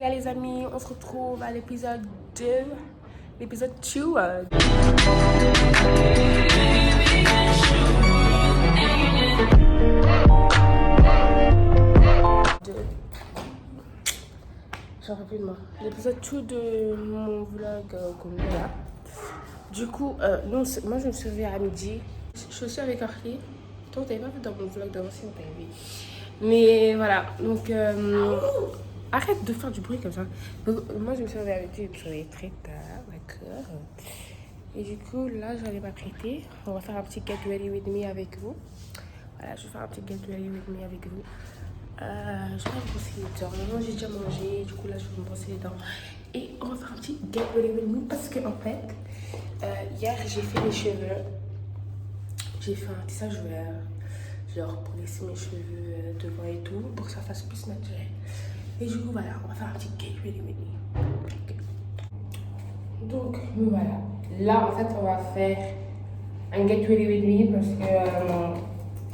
Là les amis, on se retrouve à l'épisode 2. L'épisode 2. J'en peux plus de moi. L'épisode 2 de mon vlog comme là. Du coup, non, moi je me suis réveillée à midi. Je suis avec Harley. Toi, t'avais pas vu dans mon vlog d'avant, si on t'avait vu. Mais voilà, donc arrête de faire du bruit comme ça. Donc, moi je me suis réveillée à midi, je me suis réveillée très tard, d'accord. Et du coup, là j'allais m'apprêter. On va faire un petit get ready with me avec vous. Voilà, je vais faire un petit get ready with me avec vous. Je vais me brosser les dents. Moi j'ai déjà mangé, du coup là je vais me brosser les dents. Et on va faire un petit get ready with me parce que en fait, hier j'ai fait mes cheveux. J'ai fait un tissage vert, genre pour laisser mes cheveux devant et tout, pour que ça fasse plus naturel. Et du coup voilà, on va faire un petit get ready with me. Okay. Donc voilà, là en fait on va faire un get ready with me parce que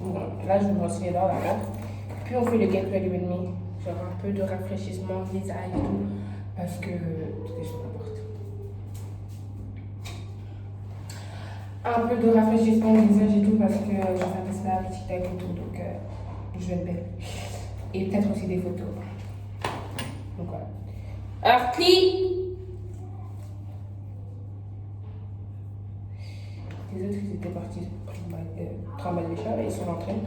bon, là je me brosse les dents d'abord. Puis on fait le get ready with me, genre un peu de rafraîchissement visage et tout, parce que je sais pas porte. Un peu de rafraîchissement visage et tout, parce que je vais faire ça avec TikTok et tout, donc je vais être belle. Et peut-être aussi des photos. Donc voilà. Alors, qui les autres ils étaient partis trimballer les chats et ils sont rentrés.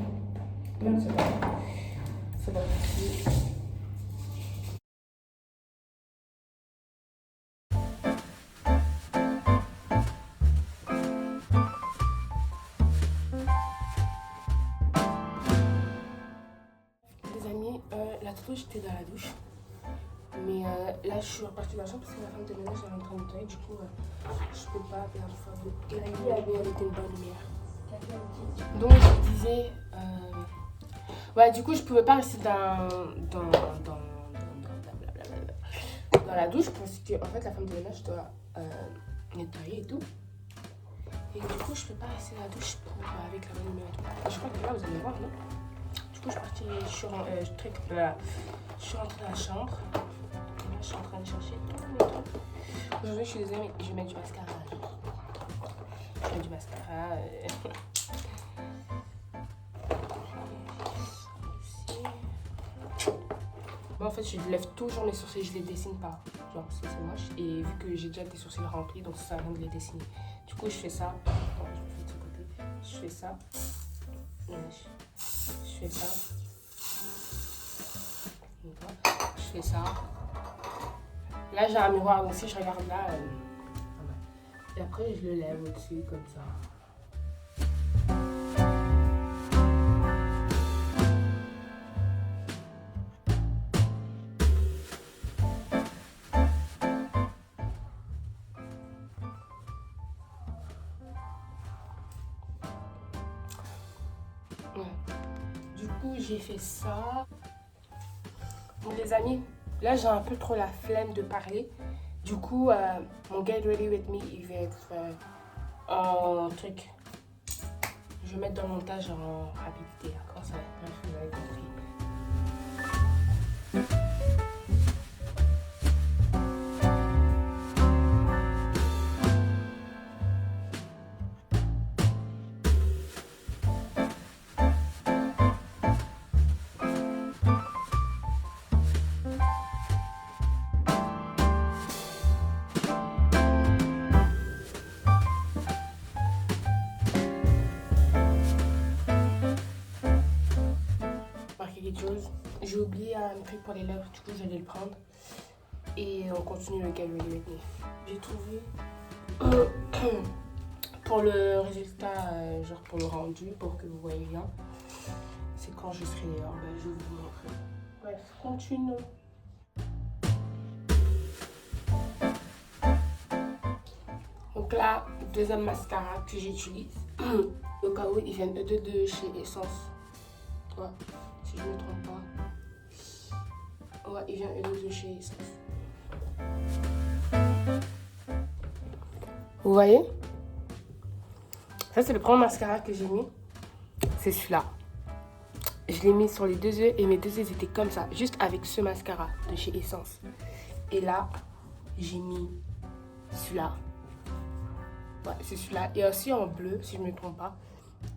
Non, c'est pas grave. C'est parti. Les amis, la toute j'étais dans la douche. Mais là je suis repartie de la chambre parce que la femme de ménage elle est en train de nettoyer. Du coup, je peux pas perdre photo. Et la nuit elle est avec une bonne lumière. Donc je disais. Ouais, du coup, je pouvais pas rester dans la douche parce que en fait la femme de ménage doit nettoyer et tout. Et du coup, je peux pas rester dans la douche avec la bonne lumière et tout. Je crois que là vous allez voir, non? Du coup, je suis partie, je suis rentrée dans la chambre. Là, je suis en train de chercher tous mes trucs. Aujourd'hui, je suis désolée, mais je vais mettre du mascara. Je mets du mascara. Moi, en fait, je lève toujours mes sourcils, je les dessine pas. Genre, c'est moche. Et vu que j'ai déjà des sourcils remplis, donc ça sert à rien de les dessiner. Du coup, je fais ça. Attends, je fais de ce côté. Je fais ça. Je fais ça. Je fais ça. Là, j'ai un miroir, donc si je regarde là, et après, je le lève au-dessus, comme ça. Ouais. Du coup, j'ai fait ça. Bon, les amis, là, j'ai un peu trop la flemme de parler. Du coup, mon get ready with me, il va être en truc. Je vais mettre dans le montage en rapidité. D'accord, ça va être bref, vous avez compris. Quelque chose. J'ai oublié un truc pour les lèvres, du coup j'allais le prendre. Et on continue le get ready with me. J'ai trouvé pour le résultat, genre pour le rendu, pour que vous voyez bien. C'est quand je serai dehors, je vais vous montrer. Bref, continue. Donc là, deuxième mascara que j'utilise. Au cas où ils viennent de chez Essence. Ouais. Si je ne me trompe pas. Ouais, il vient de chez Essence. Vous voyez? Ça, c'est le premier mascara que j'ai mis. C'est celui-là. Je l'ai mis sur les deux yeux et mes deux yeux étaient comme ça. Juste avec ce mascara de chez Essence. Et là, j'ai mis celui-là. Ouais, c'est celui-là. Et aussi en bleu, si je ne me trompe pas.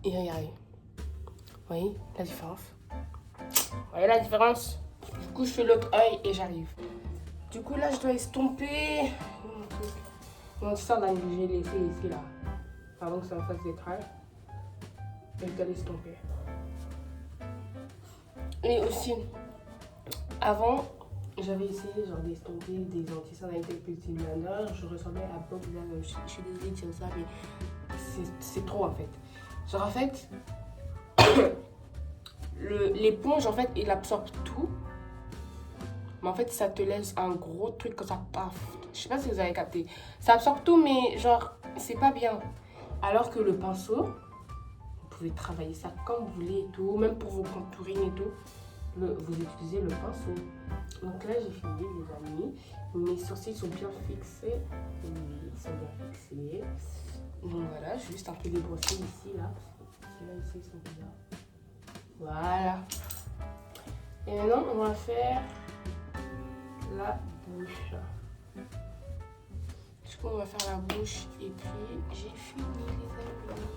Et regardez. Vous voyez la différence? Vous voyez la différence? Du coup, je fais l'autre œil et j'arrive. Du coup, là, je dois estomper mon truc. Mon t-shirt, là, j'ai laissé ici, là. Avant que ça me fasse des traits. Et je dois l'estomper. Et aussi, avant, j'avais essayé genre d'estomper des anti-cernes avec des petits blenders. Je ressemblais à Bob. Je suis désolée de dire ça, mais c'est trop en fait. Genre en fait, l'éponge en fait, il absorbe tout. Mais en fait, ça te laisse un gros truc comme ça. Paf. Je sais pas si vous avez capté. Ça absorbe tout, mais genre, c'est pas bien. Alors que le pinceau, vous pouvez travailler ça comme vous voulez et tout. Même pour vos contouring et tout. Vous utilisez le pinceau. Donc là, j'ai fini, les amis. Mes sourcils sont bien fixés. Oui, ils sont bien fixés. Donc voilà, je vais juste un peu les brosser ici, là. Ceux-là, ici, ils sont bien. Voilà. Et maintenant, on va faire la bouche. Du coup, on va faire la bouche. Et puis, j'ai fini, les amis.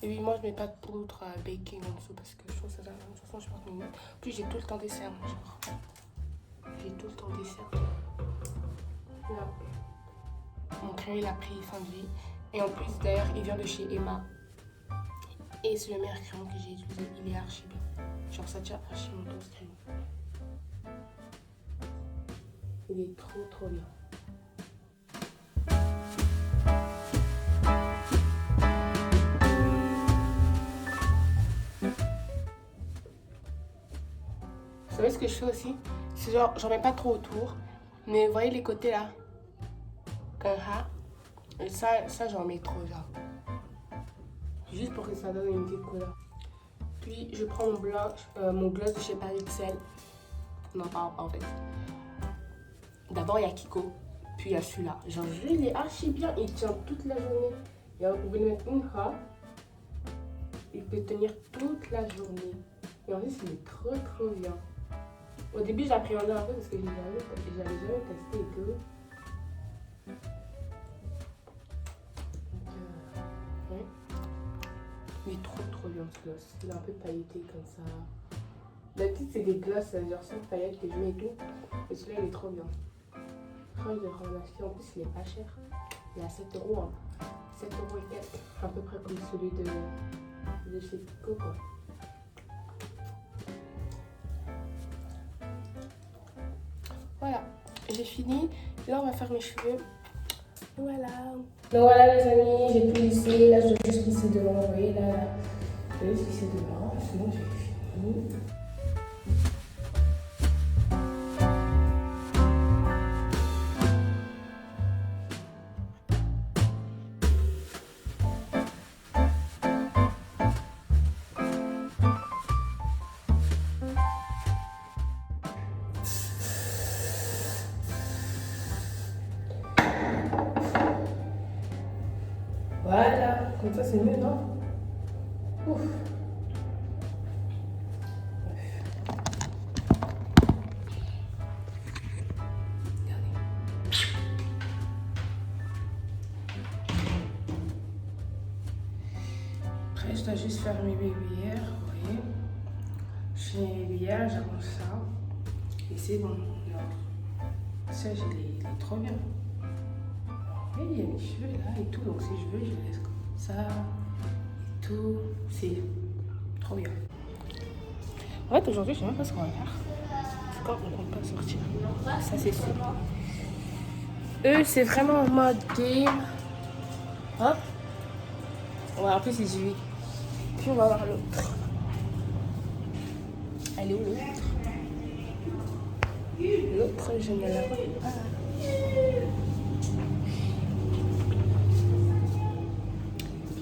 Et oui, moi, je mets pas de poudre à baking en dessous parce que je trouve ça de toute façon, je porte mes notes. Puis, j'ai tout le temps des cernes, genre. J'ai tout le temps des cernes. Là. Mon crayon, il a pris fin de vie. Et en plus, d'ailleurs, il vient de chez Emma. Et c'est le meilleur crayon que j'ai utilisé. Il est archi bien. Genre, ça tient archi longtemps, ce crayon. Il est trop, trop bien. Vous savez ce que je fais aussi? C'est genre, j'en mets pas trop autour. Mais vous voyez les côtés là? Comme ça. Et ça j'en mets trop, genre. Juste pour que ça donne une petite couleur. Puis je prends mon gloss de chez Paris Excel. On n'en parle pas en fait. D'abord il y a Kiko. Puis il y a celui-là. Genre, il est archi bien. Il tient toute la journée. Et vous pouvez le mettre une fois. Il peut tenir toute la journée. Et en plus, il est trop, trop bien. Au début, j'appréhendais un peu parce que j'avais jamais testé et tout. Donc, ouais. Il est trop, trop bien ce gloss. Il est un peu pailleté comme ça. D'habitude, c'est des glosses genre sans paillettes que je mets et tout. Et celui-là, il est trop bien. Je vais en acheter. En plus, il est pas cher. Il est à 7 €. Hein. 7 € et quelques. À peu près comme celui de chez Kiko, quoi. Voilà, j'ai fini. Là, on va faire mes cheveux. Voilà. Donc voilà, les amis, j'ai pu lisser. Là, je dois juste lisser devant. Vous voyez, là, je vais juste lisser devant. Sinon, j'ai fini. Voilà, comme ça c'est mieux, non? Ouf. Regardez. Après, je dois juste faire mes babyères, vous voyez. Je fais mes babyères, j'avance ça. Et c'est bon. Ça, il est trop bien. Oui, il y a mes cheveux là et tout, donc si je veux, je laisse comme ça et tout. C'est trop bien. En fait, aujourd'hui, je sais même pas ce qu'on va faire. Quand on compte pas sortir. Ça, c'est sûr. Eux, c'est vraiment en mode game. Hein? Ouais, en plus, ils y vivent. Puis, on va voir l'autre. Elle est où l'autre? L'autre, je ne la vois pas.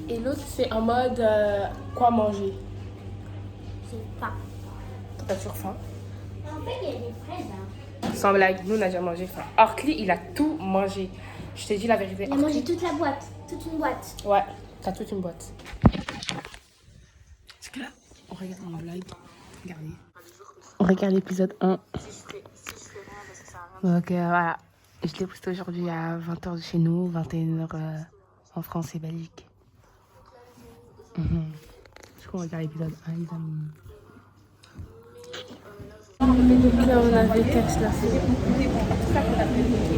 Et l'autre, c'est en mode quoi manger? J'ai faim. T'as toujours faim? En fait, il y a des fraises. Hein. Sans blague, nous on a déjà mangé faim. Orkly, il a tout mangé. Je t'ai dit la vérité. Il a mangé toute la boîte, toute une boîte. Ouais, t'as toute une boîte. Parce que là, on regarde mon vlog. Regardez. On regarde l'épisode 1. Donc voilà, je l'ai posté aujourd'hui à 20h de chez nous, 21h en France et Belgique. Du coup, on regarde l'épisode 1, les amis. Donc là, on avait Tesla.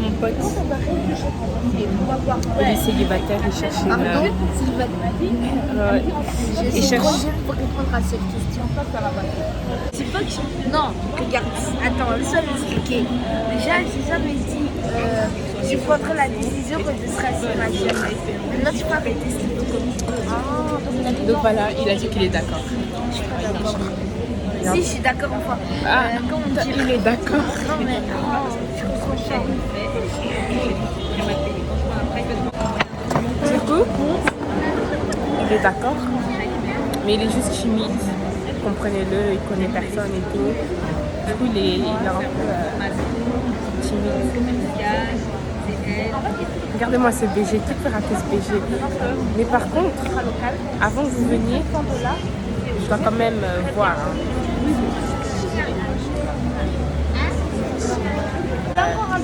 Mon pote, il est célibataire, il cherche une... il cherche... Pour répondre à cette question. C'est pas que... Non, regarde. Attends, laisse-moi m'expliquer. Déjà, j'ai jamais dit... je prendrai la décision quand je serai assez majeure. Maintenant, tu peux arrêter ce que Donc voilà, il a dit qu'il est d'accord. je suis pas d'accord. Si, je suis d'accord en fait. Comment dire? Il est d'accord. Non, mais... je suis trop chère. Du coup, il est d'accord, mais il est juste timide. Comprenez-le, il connaît personne et tout. Du coup, il est un peu timide. Regardez-moi ce BG, qui peut rater ce BG? Mais par contre, avant que vous veniez, je dois quand même voir.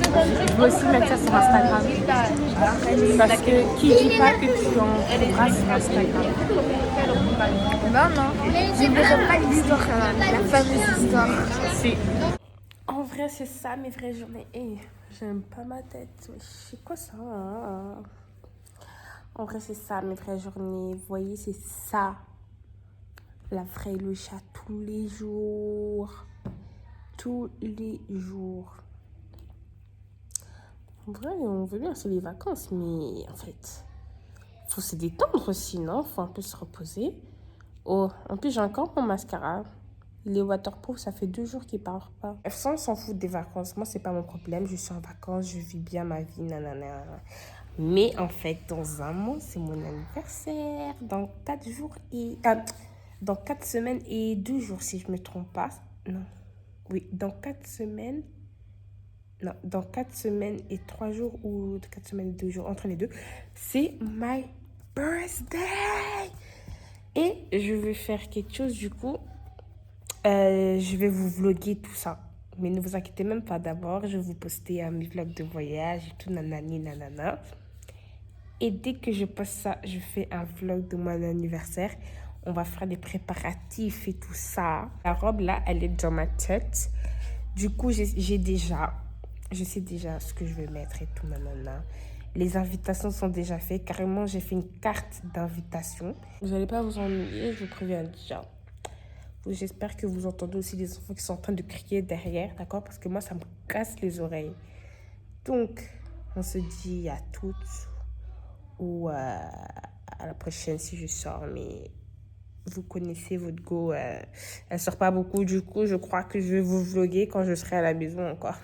Je veux aussi mettre ça sur Instagram. Parce que qui dit pas que tu en trouveras sur Instagram? Non. Je ne verrai pas l'histoire, la fameuse histoire. Si. En vrai, c'est ça mes vraies journées. Et j'aime pas ma tête. C'est quoi ça? En vrai, c'est ça mes vraies journées. Vous voyez, c'est ça. La vraie Lucha tous les jours. Tous les jours. En vrai, on veut bien, c'est les vacances, mais en fait, faut se détendre aussi, non? Faut un peu se reposer. Oh, en plus, j'ai encore mon mascara. Il est waterproof, ça fait 2 jours qu'il part pas. On s'en fout des vacances. Moi, c'est pas mon problème. Je suis en vacances, je vis bien ma vie, nanana. Mais en fait, dans un mois, c'est mon anniversaire. Dans 4 jours et... dans 4 semaines et 2 jours, si je me trompe pas. Non. Oui, dans 4 semaines... Non, dans 4 semaines et 3 jours ou 4 semaines et 2 jours, entre les deux, c'est my birthday. Et je vais faire quelque chose, du coup, je vais vous vlogger tout ça. Mais ne vous inquiétez même pas, d'abord, je vais vous poster mes vlogs de voyage et tout, nanani, nanana. Et dès que je poste ça, je fais un vlog de mon anniversaire. On va faire des préparatifs et tout ça. La robe, là, elle est dans ma tête. Du coup, je sais déjà ce que je vais mettre et tout, nanana. Les invitations sont déjà faites. Carrément, j'ai fait une carte d'invitation. Vous n'allez pas vous ennuyer, je vous préviens déjà. J'espère que vous entendez aussi les enfants qui sont en train de crier derrière, d'accord? Parce que moi, ça me casse les oreilles. Donc, on se dit à toutes ou à la prochaine si je sors. Mais vous connaissez votre go. Elle sort pas beaucoup. Du coup, je crois que je vais vous vlogger quand je serai à la maison encore.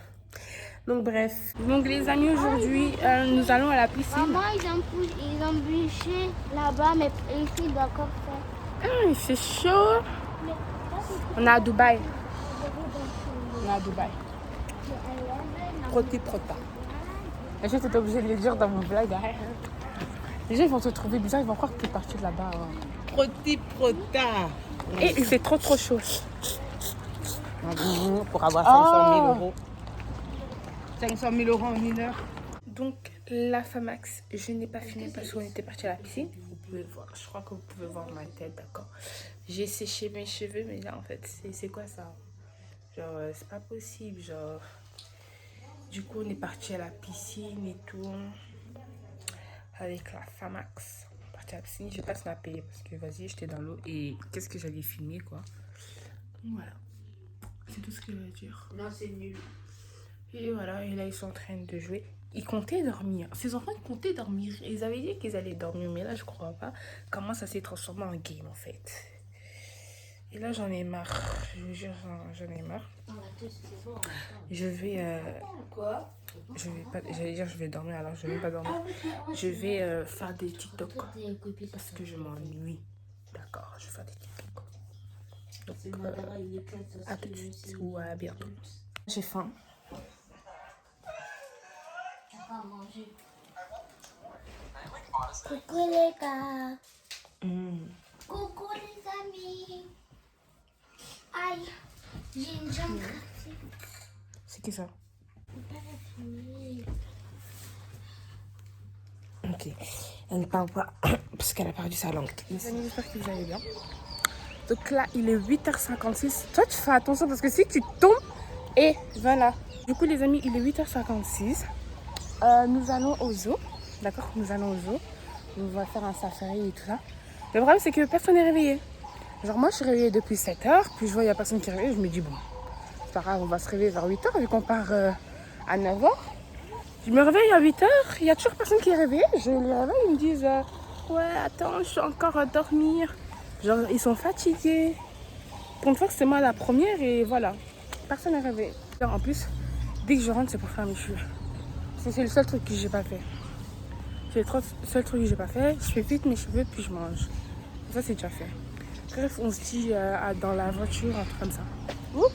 Donc bref. Donc les amis, aujourd'hui, nous allons à la piscine. Maman, ils ont bûché là-bas, mais ici, il doit encore faire. Ah, il fait chaud. On est à Dubaï. On est à Dubaï. Proti prota. Et je t'étais obligée de le dire dans mon vlog. Les gens ils vont te trouver bizarre, ils vont croire que tu es partie de là-bas. Proti prota. Et il fait trop chaud. Pour avoir 500 000 euros. 500 000 euros en 1 heure. Donc la Famax, je n'ai pas filmé parce qu'on était parti à la piscine. Vous pouvez voir, je crois que vous pouvez voir ma tête, d'accord. J'ai séché mes cheveux, mais là en fait, c'est quoi ça? Genre, c'est pas possible, genre. Du coup, on est parti à la piscine et tout. Avec la Famax. On est parti à la piscine, je vais pas snapper parce que vas-y, j'étais dans l'eau et qu'est-ce que j'allais filmer quoi. Voilà. C'est tout ce que je veux dire. Non, c'est nul. Et voilà, et là ils sont en train de jouer. Ils comptaient dormir. Ces enfants ils comptaient dormir. Ils avaient dit qu'ils allaient dormir, mais là je crois pas. Comment ça s'est transformé en game en fait. Et là j'en ai marre. Je vous jure, j'en ai marre. Je vais... Quoi? Je vais pas... J'allais dire je vais dormir alors je vais pas dormir. Je vais faire des TikTok. Parce que je m'ennuie. D'accord, je vais faire des TikTok. Donc à tout de suite ou à bientôt. J'ai faim. Coucou les gars. Coucou les amis. Aïe, j'ai une jambe cassée. C'est qui ça? Mon père est Ok, elle ne parle pas parce qu'elle a perdu sa langue. Les amis, j'espère que vous allez bien. Donc là, il est 8h56. Toi, tu fais attention parce que si tu tombes, et voilà. Du coup, les amis, il est 8h56. Nous allons au zoo. D'accord, nous allons au zoo. On va faire un safari et tout ça. Le problème, c'est que personne n'est réveillé. Genre, moi, je suis réveillée depuis 7h. Puis je vois, il n'y a personne qui est réveillée. Je me dis, bon, c'est pas grave, on va se réveiller vers 8h vu qu'on part à 9h. Je me réveille à 8h. Il n'y a toujours personne qui est réveillé. Je les réveille, ils me disent, ouais, attends, je suis encore à dormir. Genre, ils sont fatigués. Pour une fois, c'était moi la première et voilà. Personne n'est réveillé. En plus, dès que je rentre, c'est pour faire mes cheveux. C'est le seul truc que j'ai pas fait. C'est le seul truc que j'ai pas fait. Je fais vite mes cheveux puis je mange. Ça, c'est déjà fait. Bref, on se dit dans la voiture, un truc comme ça. Ouh,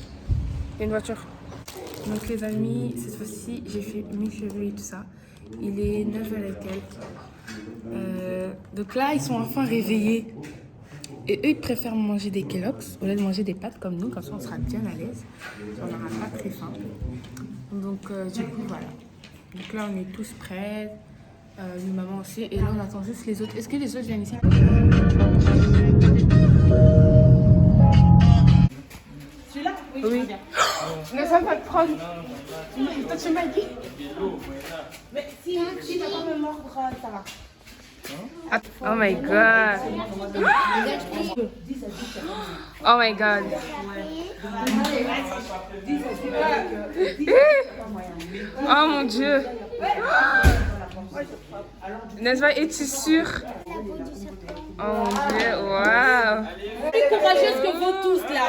il y a une voiture. Donc les amis, cette fois-ci, j'ai fait mes cheveux et tout ça. Il est 9h et quelques. Donc là, ils sont enfin réveillés. Et eux, ils préfèrent manger des Kellogg's au lieu de manger des pâtes comme nous. Comme ça, on sera bien à l'aise. On n'aura pas très faim. Donc, du coup, voilà. Donc là, on est tous prêts. Une maman aussi. Et là, on attend juste les autres. Est-ce que les autres viennent ici? Celui-là? Oui. Mais ça va te prendre. Toi, tu m'as dit. Mais si tu vas pas me mordre, ça va. Oh my god. Oh my god. Oh mon Dieu. Nesva, es-tu sûre? Oh mon Dieu, waouh. Plus courageuse que vous tous là.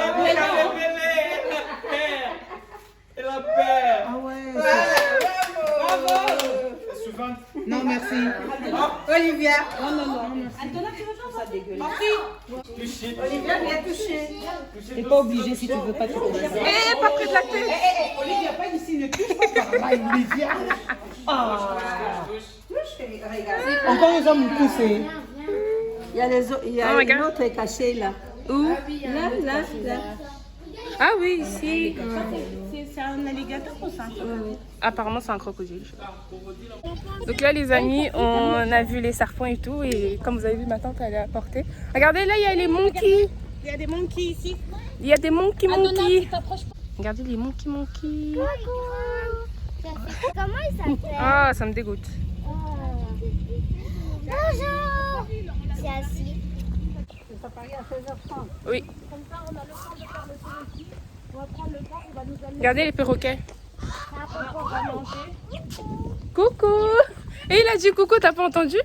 Et la paire. Ah ouais. Bravo. Suivante. Non, merci. Olivia. Non. Antonin, tu veux faire ça dégueulasse. Touché. Olivia, viens toucher. T'es pas obligé si tu veux pas te toucher. Eh, pas près de la tête. Olivia, pas ici, ne touche pas par là, Olivia. Encore les hommes poussés. Il y a, une autre cachée là. Où? Là. Ah oui, ici. C'est un alligator ou ça? Apparemment, c'est un crocodile. Donc là, les amis, on a vu les serpents et tout. Et comme vous avez vu, ma tante, elle est à portée. Regardez, là, il y a les monkeys. Il y a des monkeys ici. Il y a des monkeys. Regardez les monkeys. Comment il s'appelle? Ah, ça me dégoûte. Bonjour. C'est assis. Ça paraît à 16h30. Oui. Comme ça, on a le temps de faire le tour. On va prendre le temps, on va nous amener. Regardez les perroquets. On va manger. Coucou. Et il a dit coucou, t'as pas entendu?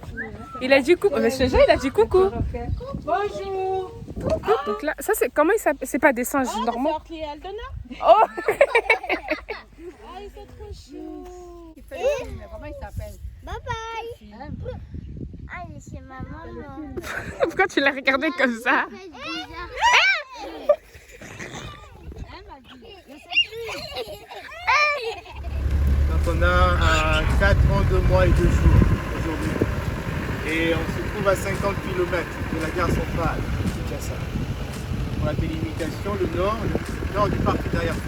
Il a dit coucou. Mais ce jeu, il a dit coucou. Bonjour. Donc là, ça c'est comment il s'appelle? C'est pas des singes normaux. C'est Aldona. Oh. Ah, il fait trop chaud. Comment il s'appelle? Bye bye. Ah, il est chez ma maman. Pourquoi tu l'as regardé comme ça? Donc on a 4 ans, 2 mois et 2 jours aujourd'hui. Et on se trouve à 50 km de la gare centrale de Kinshasa. Pour la délimitation, le nord du parc est derrière nous.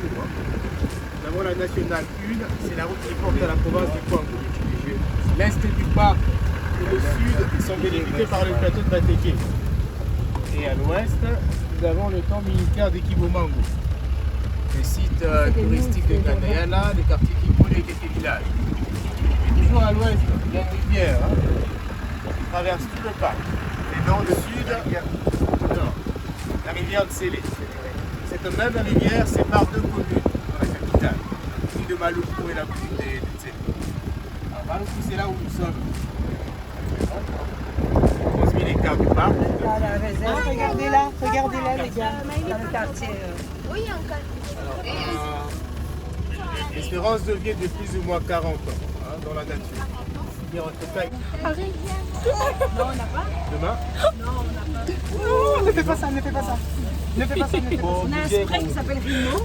Nous avons la nationale 1, c'est la route qui porte à la province du Congo. L'est du parc et le sud sont délimités par le plateau de Bateke. Et à l'ouest, nous avons le camp militaire de Kibomango. Les sites touristiques de Kanayala, les quartiers Kibole et quelques villages. Et toujours à l'ouest, il y a une rivière qui traverse tout le parc. Et dans le sud, il y a le nord, la rivière de Sélé. Cette même rivière sépare 2 communes dans la capitale, l'une de Maluku et la commune de Tsélé. Alors Maluku, c'est là où nous sommes. 11 000 hectares du parc. Regardez-la les gars. Dans le quartier. L'espérance de vie est de plus ou moins 40 ans dans la nature. Dire entre cas. Demain? Non, ne fais pas ça. On a un spray qui s'appelle Rino.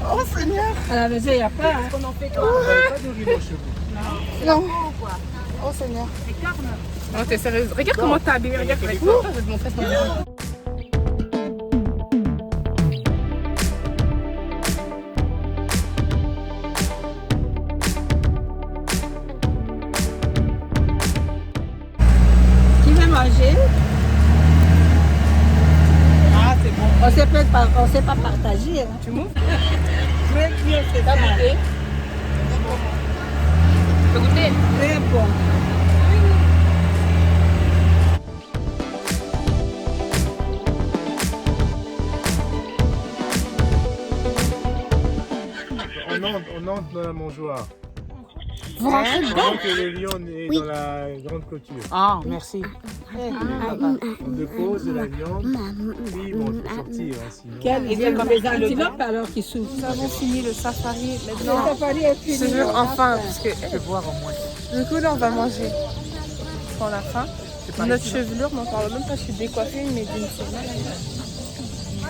Oh Seigneur. À la maison, il n'y a pas. Hein. On en fait quoi? Pas de rhino chez vous. Non. Oh Seigneur. Les cornes. Non, t'es sérieuse. Regarde comment t'as habillé. Regarde avec moi. Je vais te montrer ton on sait pas partager. Hein. Tu m'ouvres? Très bien, c'est T'as ça. goûté? Tu peux goûter? Très bon. On entre dans la mangeoire. Vous rentrez dedans? Pendant que le lion est dans la grande clôture. Ah, merci. On dépose de la viande. Puis bon, il faut sortir. Hein, sinon... Quel Et bien comme les ça, le antilopes alors qui souffrent. Nous avons fini le safari Le maintenant. safari est fini. Je te jure, enfin, parce que Je peux boire au moins. du coup là on va manger. Quand on a faim. Notre chevelure, m'en parle même pas, je suis décoiffée, mais d'une semaine.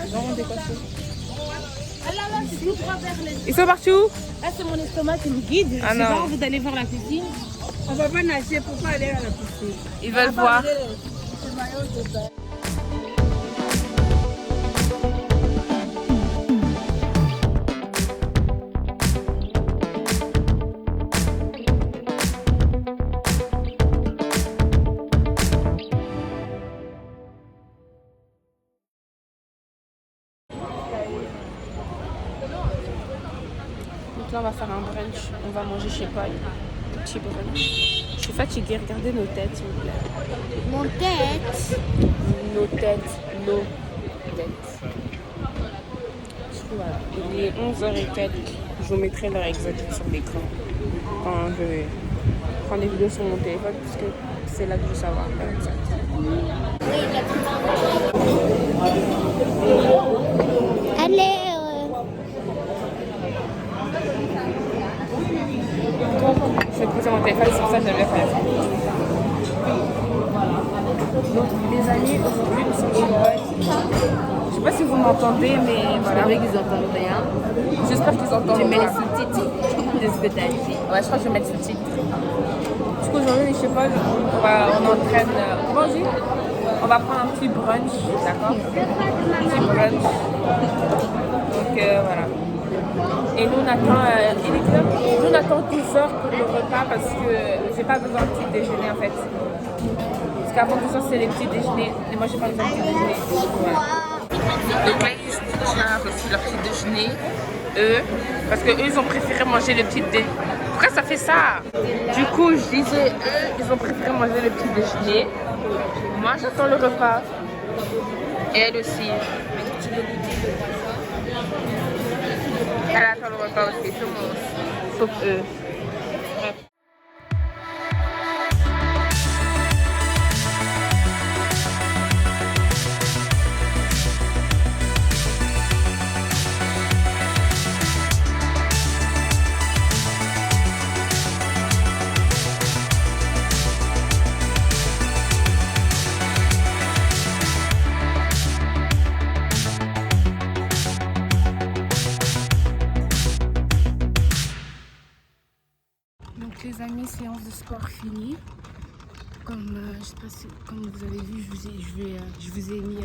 Vraiment décoiffée. Ils sont partis où? Là, c'est mon estomac qui me guide. Ah J'ai non. pas envie d'aller voir la cuisine. On va pas nager pour pas aller à la piscine. Ils veulent voir. Donc là on va faire un brunch, on va manger chez Paul, un petit brunch. Je suis fatiguée, regardez nos têtes s'il vous plaît. Mon tête. Nos têtes. Du coup voilà, il est 11h et quelques, je vous mettrai l'heure exacte sur l'écran quand je vais prendre des vidéos sur mon téléphone parce que c'est là que je veux savoir l'heure exacte. Allez. Je vais poser mon téléphone, c'est pour ça que j'aime bien faire ça. Donc les amis, aujourd'hui nous sommes chez Paul. Je sais pas si vous m'entendez, mais voilà. Avec qu'ils entendent rien. J'espère qu'ils entendent. Tu mets les pas. sous-titres de ce que t'as dit. Ouais, je crois que je vais mettre sous-titres. Du coup, aujourd'hui, je sais pas, on entraîne. Comment on dit? On va prendre un petit brunch, d'accord? Un petit brunch. Donc voilà. Et nous, on attend, il est quelle heure? Nous, on attend 12 heures pour le repas parce que j'ai pas besoin de petit déjeuner en fait. Parce qu'avant 12 heures, c'est les petits déjeuners. Et moi, j'ai pas besoin de petit déjeuner. Voilà. Donc là, ils ont reçu leur petit déjeuner, eux, parce que eux, ils ont préféré manger le petit déjeuner. Pourquoi ça fait ça? Du coup, je disais, eux, ils ont préféré manger le petit déjeuner. Moi, j'attends le repas. Et elle aussi. Elle attend le repas aussi, tout le monde. Sauf eux. Donc les amis, séance de sport finie. Comme je sais pas si, comme vous avez vu, je vous ai mis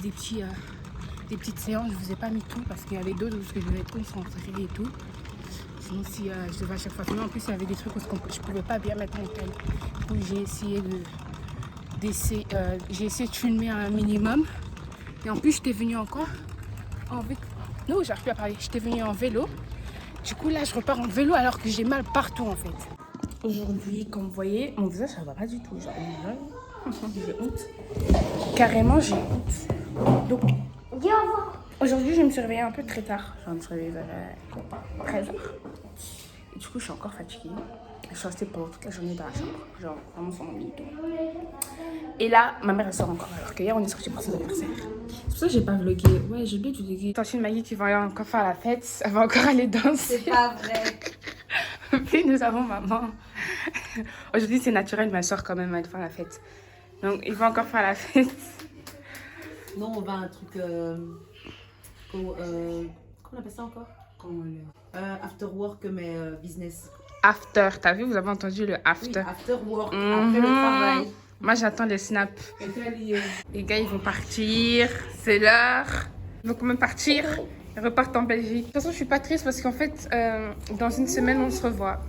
des petites séances. Je vous ai pas mis tout parce qu'il y avait d'autres où je devais être concentrée et tout. Sinon si je devais à chaque fois filmer, en plus il y avait des trucs où je pouvais pas bien mettre mon tel. Du coup j'ai essayé de filmer un minimum. Et en plus j'étais venue encore en vélo. Non, j'arrive plus à parler. J'étais venue en vélo. Du coup là je repars en vélo alors que j'ai mal partout en fait. Aujourd'hui, comme vous voyez, mon visage ça va pas du tout. Genre, j'ai honte. Carrément j'ai honte. Donc aujourd'hui je me suis réveillée un peu très tard. Je me suis réveillée vers 13h. Et du coup je suis encore fatiguée. Je suis restée pendant toute la journée dans la chambre. Genre vraiment sur mon lit. Et là ma mère elle sort encore alors qu'hier on est sorti pour son anniversaire. C'est pour ça que j'ai pas vlogué. Ouais j'ai oublié de vlogger. Tantine Maggie qui va encore faire la fête. Elle va encore aller danser. C'est pas vrai. Puis nous avons maman. Aujourd'hui c'est naturel, ma soeur quand même elle va faire la fête. Donc il va encore faire la fête. Non, on va un truc. Comment on appelle ça encore? After work, mais business. After, t'as vu, vous avez entendu le after. Oui, after work, après le travail. Moi j'attends les snaps. Et toi, lié. Les gars ils vont partir, c'est l'heure. Ils vont quand même partir. Ils repartent en Belgique. De toute façon je suis pas triste parce qu'en fait dans une semaine on se revoit.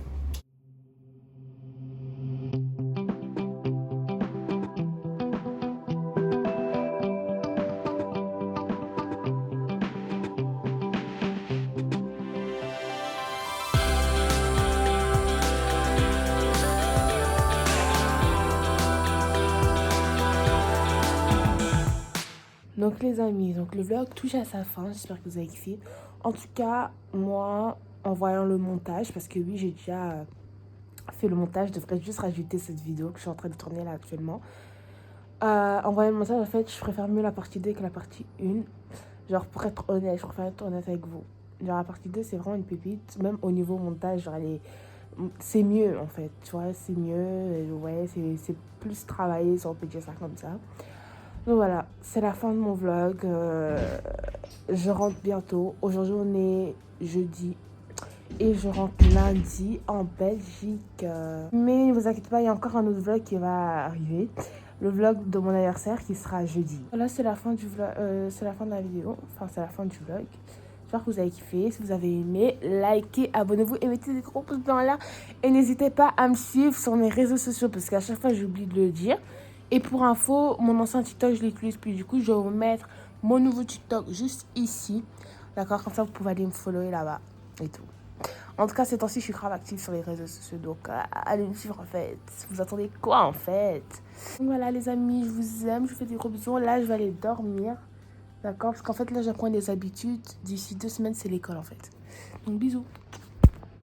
Donc les amis, donc le vlog touche à sa fin, j'espère que vous avez kiffé. En tout cas, moi, en voyant le montage, parce que oui, j'ai déjà fait le montage, je devrais juste rajouter cette vidéo que je suis en train de tourner là actuellement. En voyant le montage, en fait, je préfère mieux la partie 2 que la partie 1. Genre, pour être honnête, je préfère être honnête avec vous. Genre, la partie 2, c'est vraiment une pépite, même au niveau montage, genre, c'est mieux en fait, tu vois, c'est mieux, ouais, c'est plus travaillé, si on peut dire ça comme ça. Donc voilà, c'est la fin de mon vlog. Je rentre bientôt. Aujourd'hui, on est jeudi. Et je rentre lundi en Belgique. Mais ne vous inquiétez pas, il y a encore un autre vlog qui va arriver. Le vlog de mon anniversaire qui sera jeudi. Voilà, c'est la fin du vlog. C'est la fin de la vidéo. Enfin, c'est la fin du vlog. J'espère que vous avez kiffé. Si vous avez aimé, likez, abonnez-vous et mettez des gros pouces bleus en l'air. Et n'hésitez pas à me suivre sur mes réseaux sociaux parce qu'à chaque fois, j'oublie de le dire. Et pour info, mon ancien TikTok, je l'utilise plus. Du coup, je vais vous mettre mon nouveau TikTok juste ici. D'accord? Comme ça, vous pouvez aller me follower là-bas et tout. En tout cas, ces temps-ci, je suis grave active sur les réseaux sociaux. Donc, allez me suivre en fait. Vous attendez quoi en fait? Donc voilà, les amis, je vous aime. Je vous fais des gros bisous. Là, je vais aller dormir. D'accord? Parce qu'en fait, là, j'apprends des habitudes. D'ici 2 semaines, c'est l'école en fait. Donc, bisous.